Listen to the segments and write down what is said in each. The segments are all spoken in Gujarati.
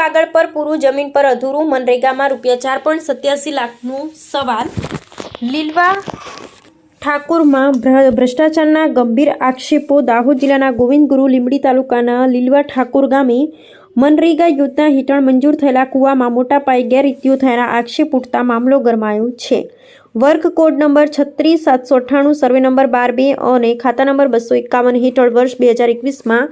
કાગળ પર પૂરું જમીન પર અધૂરું મનરેગામાં ₹4.87 લાખનું સવાલ। લીલવા ઠાકોરમાં ભ્રષ્ટાચારના ગંભીર આક્ષેપો। દાહોદ જિલ્લાના ગોવિંદગુરુ લીંબડી તાલુકાના લીલવા ઠાકોર ગામે મનરેગા યોજના હેઠળ મંજૂર થયેલા કૂવામાં મોટા પાયે ગેરરીતિઓ થયાના આક્ષેપ ઉઠતા મામલો ગરમાયો છે। Work code number 36798 survey number 12 અને ખાતા નંબર 251 હેઠળ વર્ષ 2021માં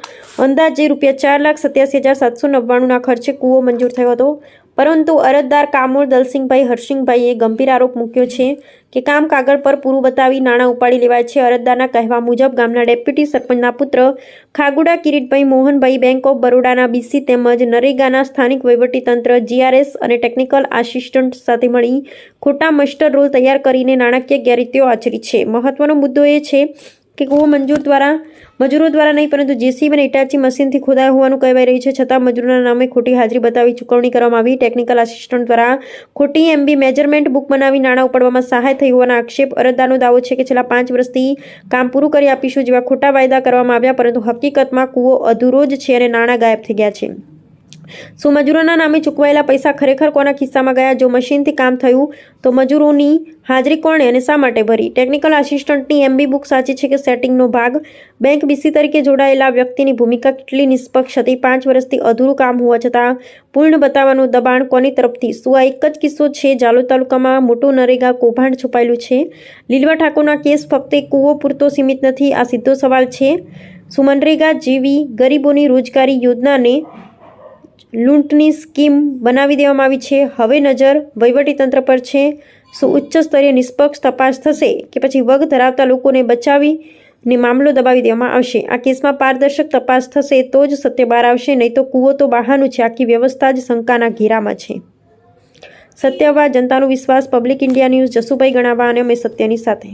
અંદાજે ₹4,87,799ના ખર્ચે કૂવો મંજૂર થયો હતો, પરંતુ અરજદાર કામોળ દલસિંહભાઈ હરસિંહભાઈએ ગંભીર આરોપ મૂક્યો છે કે કામ કાગળ પર પૂરું બતાવી નાણાં ઉપાડી લેવાય છે। અરજદારના કહેવા મુજબ ગામના ડેપ્યુટી સરપંચના પુત્ર ખાગુડા કિરીટભાઈ મોહનભાઈ બેંક ઓફ બરોડાના બીસી તેમજ નરેગાના સ્થાનિક વહીવટીતંત્ર GRS અને ટેકનિકલ આસિસ્ટન્ટ સાથે મળી ખોટા મસ્ટર રોલ તૈયાર કરીને નાણાકીય ગેરરીતિઓ આચરી છે। મહત્વનો મુદ્દો એ છે કે કૂવો મજૂરો દ્વારા નહીં પરંતુ JCB અને ઇટાચી મશીનથી ખોદાયો હોવાનું કહેવાઈ રહ્યું છે, છતાં મજૂરોના નામે ખોટી હાજરી બતાવી ચૂકવણી કરવામાં આવી। ટેકનિકલ આસિસ્ટન્ટ દ્વારા ખોટી MB મેજરમેન્ટ બુક બનાવી નાણાં ઉપાડવામાં સહાય થઈ હોવાના આક્ષેપ। અરજદારનો દાવો છે કે છેલ્લા 5 વર્ષથી કામ પૂરું કરી આપીશું જેવા ખોટા વાયદા કરવામાં આવ્યા, પરંતુ હકીકતમાં કૂવો અધૂરો જ છે અને નાણાં ગાયબ થઈ ગયા છે। શું મજૂરોના નામે ચૂકવાયેલા પૈસા ખરેખર કોના ખિસ્સામાં ગયા? જો મશીનથી કામ થયું તો મજૂરોની હાજરી કોણે અને શા માટે ભરી? ટેકનિકલ આસિસ્ટન્ટની MB બુક સાચી છે કે સેટિંગનો ભાગ? બેંક BC તરીકે જોડાયેલા વ્યક્તિની ભૂમિકા કેટલી નિષ્પક્ષ હતી? 5 વર્ષથી અધૂરું કામ હોવા છતાં પૂર્ણ બતાવવાનું દબાણ કોની તરફથી? શું આ એક જ કિસ્સો છે? જાલોદ તાલુકામાં મોટું નરેગા કૌભાંડ છુપાયેલું છે। લીલવા ઠાકોરના કેસ ફક્ત એક કૂવો પૂરતો સીમિત નથી, આ સીધો સવાલ છે। શું મનરેગા જેવી ગરીબોની રોજગારી યોજનાને લૂંટની સ્કીમ બનાવી દેવામાં આવી છે? હવે નજર વહીવટીતંત્ર પર છે। શું ઉચ્ચ સ્તરીય નિષ્પક્ષ તપાસ થશે કે પછી વગ ધરાવતા લોકોને બચાવીને મામલો દબાવી દેવામાં આવશે? આ કેસમાં પારદર્શક તપાસ થશે તો જ સત્ય બહાર આવશે, નહીં તો કૂવો તો બહાનું છે, આખી વ્યવસ્થા જ શંકાના ઘેરામાં છે। સત્યવાદ, જનતાનો વિશ્વાસ, પબ્લિક ઇન્ડિયા ન્યૂઝ, જસુભાઈ ગણાવા અને અમે સત્યની સાથે।